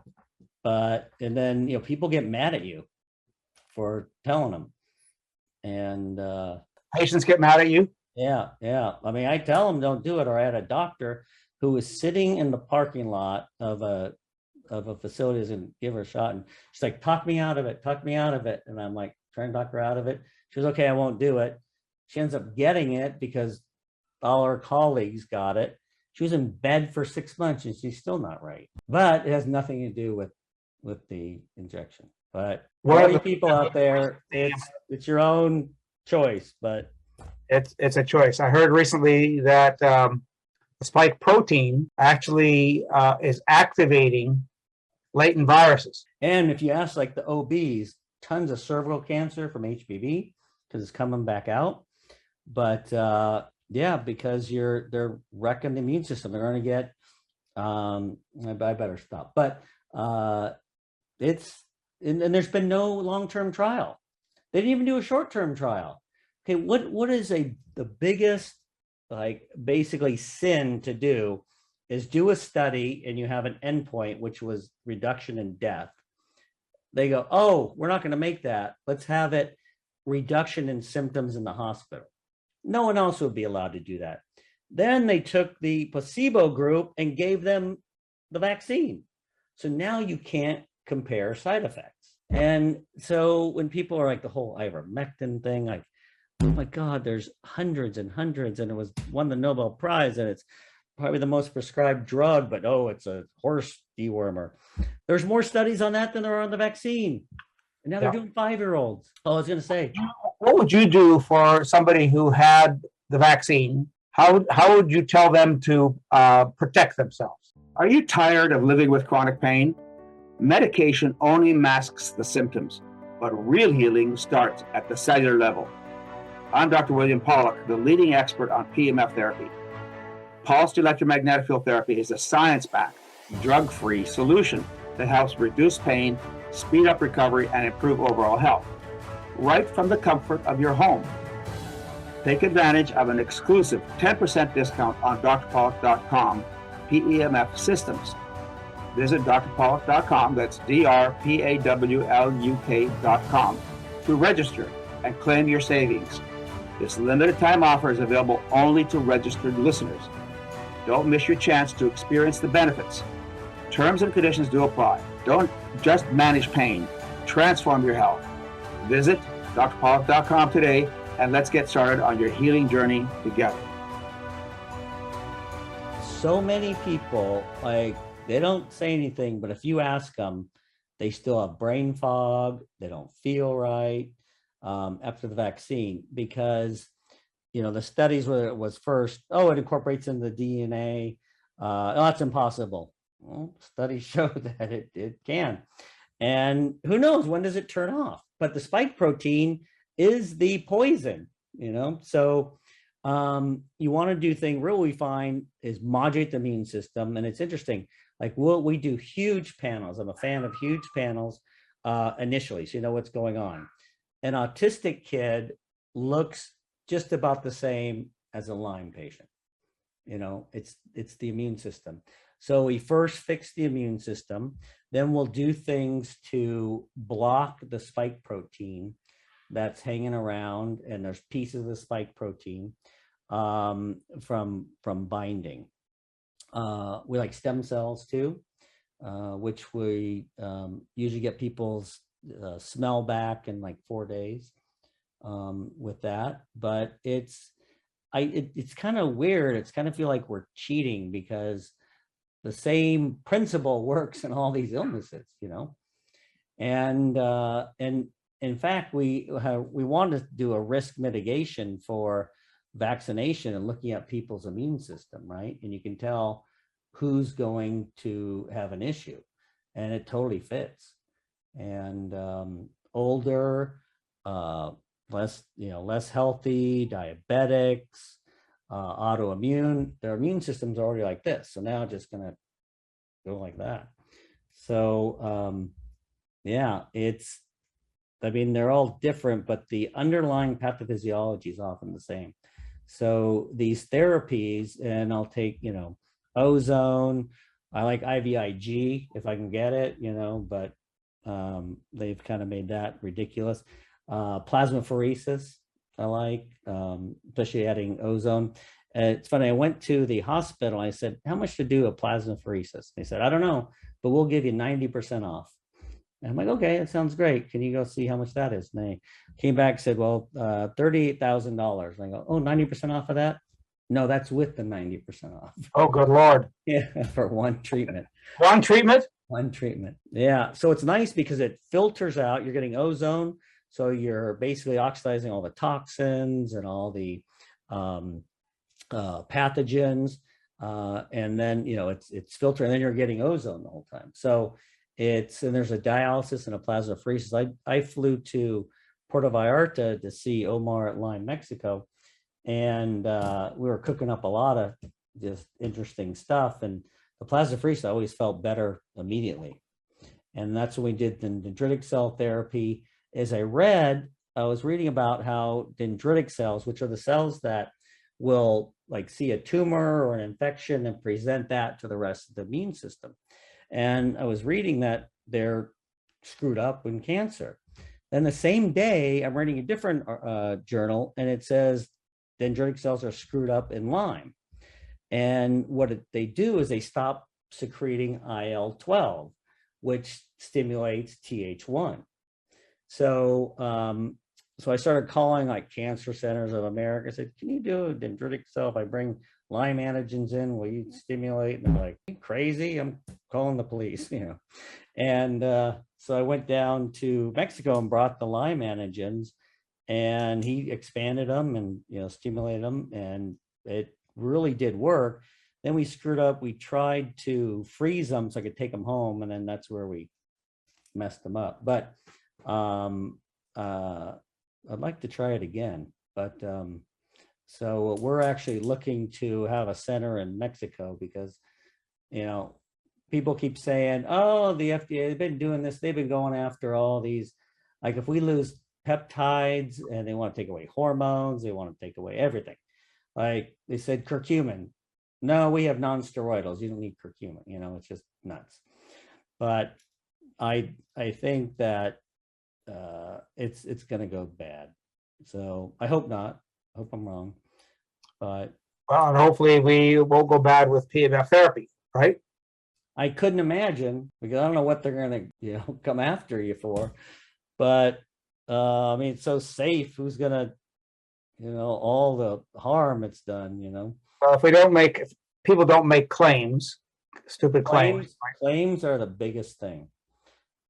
then people get mad at you for telling them, and patients get mad at you. Yeah. I mean, I tell them don't do it. Or I had a doctor who was sitting in the parking lot of a facility and give her a shot, and she's like, talk me out of it. And I'm like, trying to talk her out of it. She was okay, I won't do it. She ends up getting it because all her colleagues got it. She was in bed for 6 months, and she's still not right. But it has nothing to do with the injection. But for all you people out there, it's your own choice. But it's a choice. I heard recently that the spike protein actually is activating latent viruses. And if you ask like the OBs, tons of cervical cancer from HPV because it's coming back out. But because they're wrecking the immune system. They're going to get, I better stop. But and there's been no long-term trial. They didn't even do a short-term trial. Okay, what is the biggest, like, basically sin to do is do a study and you have an endpoint, which was reduction in death. They go, oh, we're not going to make that. Let's have it reduction in symptoms in the hospital. No one else would be allowed to do that. Then they took the placebo group and gave them the vaccine. So now you can't compare side effects. And so when people are like the whole ivermectin thing, like, oh my God, there's hundreds and hundreds, and it won the Nobel Prize, and it's probably the most prescribed drug, but it's a horse dewormer. There's more studies on that than there are on the vaccine. And now they're doing 5-year-olds. Oh, I was going to say, what would you do for somebody who had the vaccine? How would you tell them to protect themselves? Are you tired of living with chronic pain? Medication only masks the symptoms, but real healing starts at the cellular level. I'm Dr. William Pawluk, the leading expert on PEMF therapy. Pulsed electromagnetic field therapy is a science-backed, drug-free solution that helps reduce pain, speed up recovery, and improve overall health, right from the comfort of your home. Take advantage of an exclusive 10% discount on drpawluk.com PEMF systems. Visit drpawluk.com, that's drpawluk.com, to register and claim your savings. This limited time offer is available only to registered listeners. Don't miss your chance to experience the benefits. Terms and conditions do apply. Don't just manage pain, transform your health. Visit drpawluk.com today and let's get started on your healing journey together. So many people, like, they don't say anything, but if you ask them, they still have brain fog, they don't feel right after the vaccine, because the studies where it was first, it incorporates in the DNA. That's impossible. Well, studies show that it can. And who knows, when does it turn off? But the spike protein is the poison, So you want to do thing really we find is modulate the immune system. And it's interesting, like we do huge panels. I'm a fan of huge panels initially, so you know what's going on. An autistic kid looks just about the same as a Lyme patient. It's the immune system. So we first fix the immune system, then we'll do things to block the spike protein that's hanging around, and there's pieces of the spike protein from binding. We like stem cells too, which we usually get people's smell back in like 4 days with that. But it's kind of weird. It's kind of feel like we're cheating because the same principle works in all these illnesses, and in fact, we wanted to do a risk mitigation for vaccination and looking at people's immune system, right? And you can tell who's going to have an issue, and it totally fits. And older, less healthy, diabetics, autoimmune, their immune system's already like this. So now just gonna go like that. So they're all different, but the underlying pathophysiology is often the same. So these therapies, and I'll take, ozone, I like IVIG if I can get it, but they've kind of made that ridiculous. Plasmapheresis, I like, especially adding ozone. It's funny, I went to the hospital, I said, how much to do a plasmapheresis? They said, I don't know, but we'll give you 90% off. And I'm like, okay, that sounds great. Can you go see how much that is? And they came back and said, well, $38,000. I go, 90% off of that? No, that's with the 90% off. Oh, good Lord. Yeah, for one treatment. One treatment? One treatment. Yeah. So it's nice because it filters out, you're getting ozone. So you're basically oxidizing all the toxins and all the pathogens. And then, it's filtering, and then you're getting ozone the whole time. So and there's a dialysis and a plasmapheresis. I flew to Puerto Vallarta to see Omar at Lyme, Mexico. And we were cooking up a lot of just interesting stuff. And the plasmapheresis, I always felt better immediately. And that's when we did the dendritic cell therapy. As I was reading about how dendritic cells, which are the cells that will like see a tumor or an infection and present that to the rest of the immune system. And I was reading that they're screwed up in cancer. Then the same day, I'm reading a different journal, and it says dendritic cells are screwed up in Lyme. And what they do is they stop secreting IL-12, which stimulates Th1. So I started calling like Cancer Centers of America. I said, can you do a dendritic cell if I bring Lyme antigens in? Will you stimulate? And they're like, you crazy? I'm calling the police, And so I went down to Mexico and brought the Lyme antigens, and he expanded them and stimulated them, and it really did work. Then we screwed up. We tried to freeze them so I could take them home, and then that's where we messed them up. But I'd like to try it again. But so we're actually looking to have a center in Mexico because, people keep saying, oh, the FDA, they've been doing this. They've been going after all these, like if we lose peptides and they want to take away hormones, they want to take away everything. Like they said, curcumin. No, we have non-steroidals. You don't need curcumin. It's just nuts. But I think that it's going to go bad. So I hope not. I hope I'm wrong. But well, and hopefully we won't go bad with PEMF therapy, right? I couldn't imagine, because I don't know what they're gonna, come after you for. But I mean, it's so safe. Who's gonna, all the harm it's done. Well, if people don't make claims, stupid claims. Claims are the biggest thing.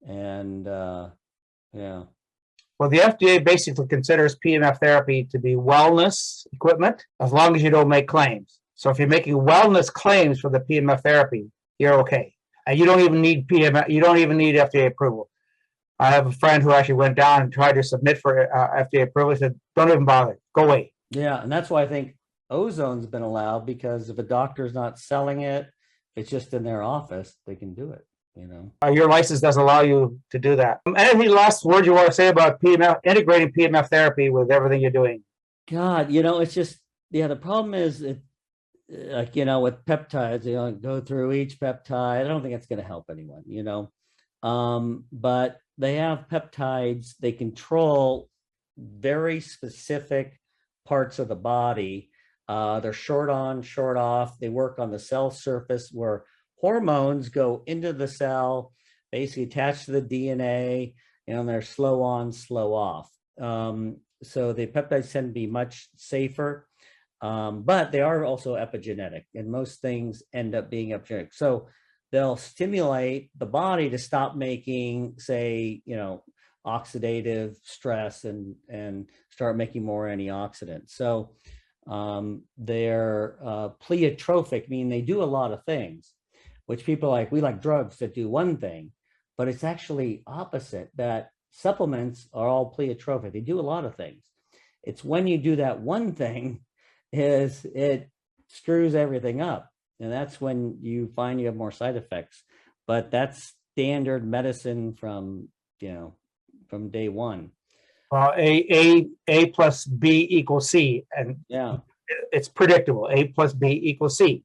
And yeah. Well, the FDA basically considers PEMF therapy to be wellness equipment as long as you don't make claims. So if you're making wellness claims for the PEMF therapy, you're okay. And you don't even need PEMF, you don't even need FDA approval. I have a friend who actually went down and tried to submit for FDA approval. He said, don't even bother, go away. Yeah, and that's why I think ozone's been allowed, because if a doctor's not selling it, it's just in their office, they can do it. Your license does allow you to do that. Any last words you want to say about PEMF, integrating PEMF therapy with everything you're doing? God, it's just, the problem is with peptides, go through each peptide. I don't think it's going to help anyone, but they have peptides, they control very specific parts of the body. They're short on, short off. They work on the cell surface where hormones go into the cell, basically attached to the DNA, and they're slow on, slow off. So the peptides tend to be much safer, but they are also epigenetic, and most things end up being epigenetic. So they'll stimulate the body to stop making, say, oxidative stress and start making more antioxidants. So they're pleiotropic, meaning they do a lot of things, which people like, we like drugs that do one thing, but it's actually opposite, that supplements are all pleiotropic. They do a lot of things. It's when you do that one thing is it screws everything up. And that's when you find you have more side effects. But that's standard medicine from day one. Well, A plus B equals C, and yeah, it's predictable. A plus B equals C.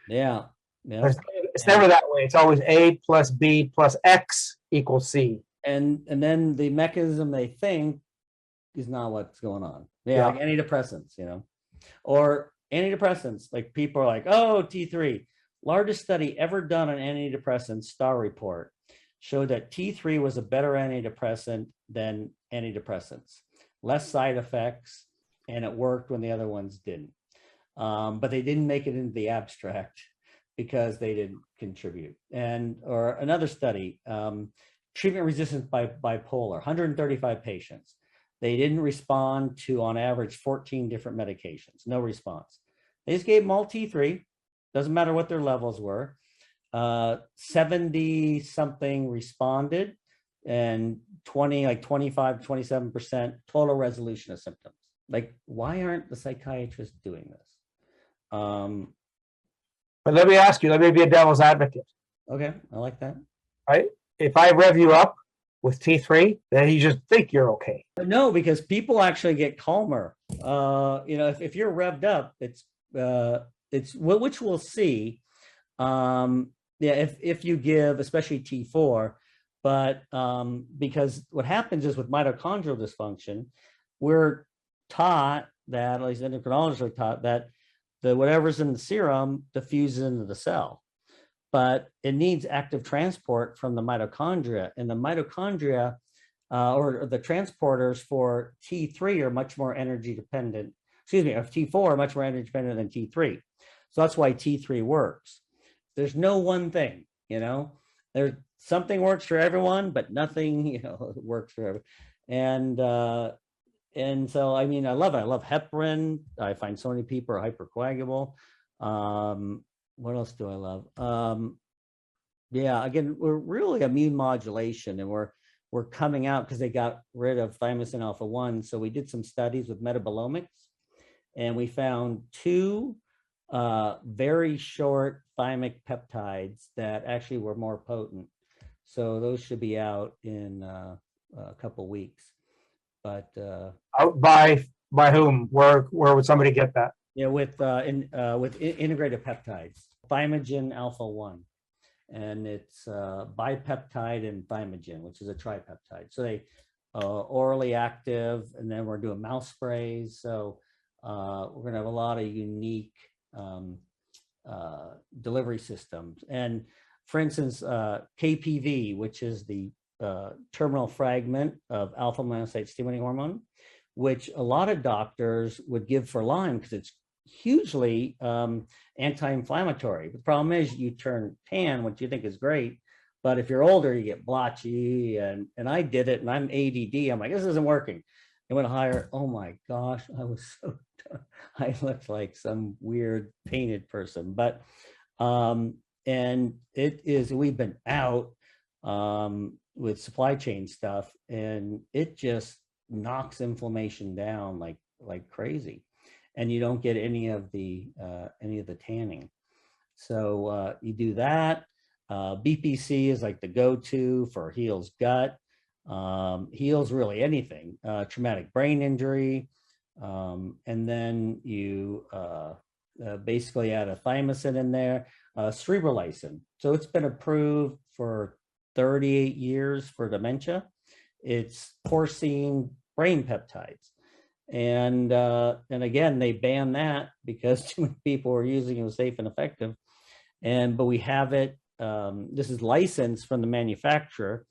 Yeah. It's never that way. It's always A plus B plus X equals C. And then the mechanism they think is not what's going on. Yeah. Like antidepressants, or antidepressants. Like people are like, oh, T3. Largest study ever done on antidepressants, STAR report, showed that T3 was a better antidepressant than antidepressants. Less side effects, and it worked when the other ones didn't. But they didn't make it into the abstract because they didn't contribute. Or another study, treatment resistance by bipolar, 135 patients. They didn't respond to, on average, 14 different medications, no response. They just gave them all T3, doesn't matter what their levels were. 70 something responded, and 25, 27% total resolution of symptoms. Like, why aren't the psychiatrists doing this? But let me ask you, let me be a devil's advocate. Okay, I like that. Right? If I rev you up with T3, then you just think you're okay. No, because people actually get calmer. If you're revved up, it's which we'll see. If you give, especially T4, but because what happens is with mitochondrial dysfunction, we're taught that, at least endocrinologists are taught that whatever's in the serum diffuses into the cell, but it needs active transport from the mitochondria, and the mitochondria or the transporters for T3 are much more energy dependent. Of T4 are much more energy dependent than T3. So that's why T3 works. There's no one thing, there's something works for everyone, but nothing, works for everyone. And so, I mean, I love it. I love heparin. I find so many people are hypercoagulable. What else do I love? Again, we're really immune modulation, and we're coming out because they got rid of thymosin alpha 1. So we did some studies with metabolomics, and we found 2 very short thymic peptides that actually were more potent. So those should be out in a couple weeks. But out by whom? Where would somebody get that? Yeah, with integrative peptides, thymogen alpha 1, and it's bipeptide and thymogen, which is a tripeptide. So they orally active, and then we're doing mouth sprays. So we're gonna have a lot of unique delivery systems. And For instance, KPV, which is the terminal fragment of alpha melanocyte stimulating hormone, which a lot of doctors would give for Lyme because it's hugely anti-inflammatory. The problem is you turn tan, which you think is great, but if you're older, you get blotchy. And I did it, and I'm ADD. I'm like, this isn't working. I went higher. Oh my gosh, I was so done. I looked like some weird painted person. But and it is, we've been out with supply chain stuff, and it just knocks inflammation down like crazy, and you don't get any of the tanning. So you do that. BPC is like the go-to for heals gut, heals really anything, traumatic brain injury, and then you basically add a thymosin in there, cerebrolysin. So it's been approved for 38 years for dementia. It's porcine brain peptides. And again, they banned that because too many people were using it. Was safe and effective. But we have it. This is licensed from the manufacturer,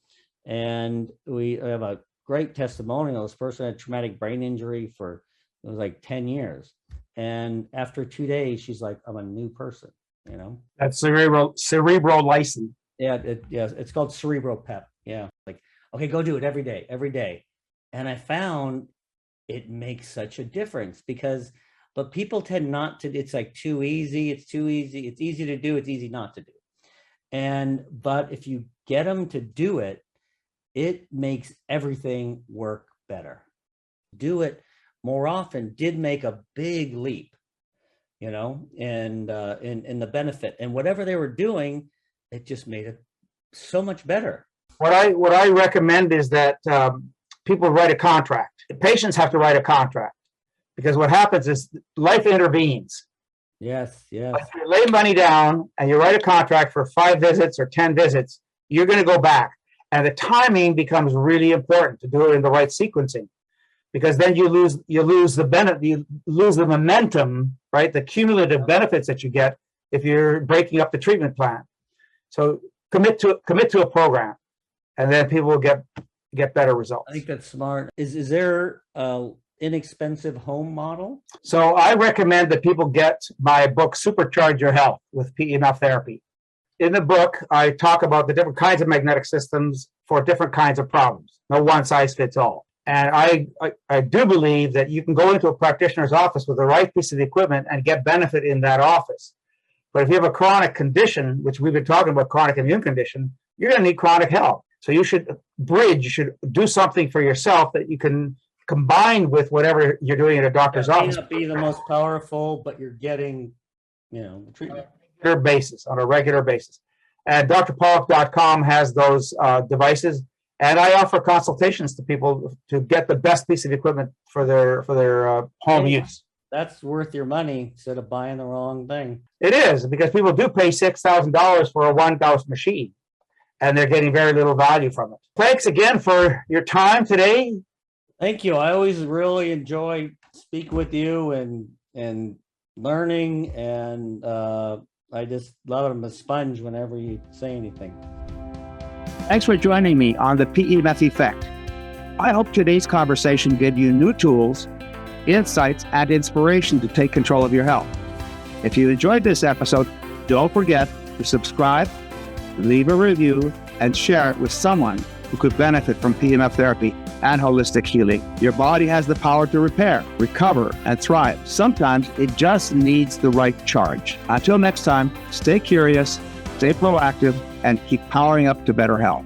and we have a great testimonial. This person had traumatic brain injury for, it was like 10 years. And after 2 days, she's like, I'm a new person, you know? That's cerebrolysin. Yeah, it's called CerebroPep. Yeah. Like, okay, go do it every day. And I found it makes such a difference but people tend not to, it's like too easy. It's easy to do. It's easy not to do. But if you get them to do it, it makes everything work better. Do it more often did make a big leap, you know, and in the benefit, and whatever they were doing, it just made it so much better. What I recommend is that people write a contract. The patients have to write a contract, because what happens is life intervenes. Yes. If you lay money down and you write a contract for 5 visits or 10 visits, you're going to go back. And the timing becomes really important to do it in the right sequencing, because then you lose the benefit, you lose the momentum, right? The cumulative benefits that you get if you're breaking up the treatment plan. So commit to a program, and then people will get better results. I think that's smart. Is there inexpensive home model? So I recommend that people get my book, Supercharge Your Health with PEMF Therapy. In the book, I talk about the different kinds of magnetic systems for different kinds of problems. No one size fits all. And I do believe that you can go into a practitioner's office with the right piece of equipment and get benefit in that office. But if you have a chronic condition, which we've been talking about, chronic immune condition, you're going to need chronic help. So you should do something for yourself that you can combine with whatever you're doing at a doctor's office. May not be the most powerful, but you're getting, treatment. On a regular basis. And drpawluk.com has those devices. And I offer consultations to people to get the best piece of equipment for their home use. That's worth your money instead of buying the wrong thing. It is, because people do pay $6,000 for a 1-dose machine, and they're getting very little value from it. Thanks again for your time today. Thank you. I always really enjoy speaking with you and learning, and I just love it. I'm a sponge whenever you say anything. Thanks for joining me on the PEMF Effect. I hope today's conversation gave you new tools, insights, and inspiration to take control of your health. If you enjoyed this episode, don't forget to subscribe, leave a review, and share it with someone who could benefit from PEMF therapy and holistic healing. Your body has the power to repair, recover, and thrive. Sometimes it just needs the right charge. Until next time, stay curious, stay proactive, and keep powering up to better health.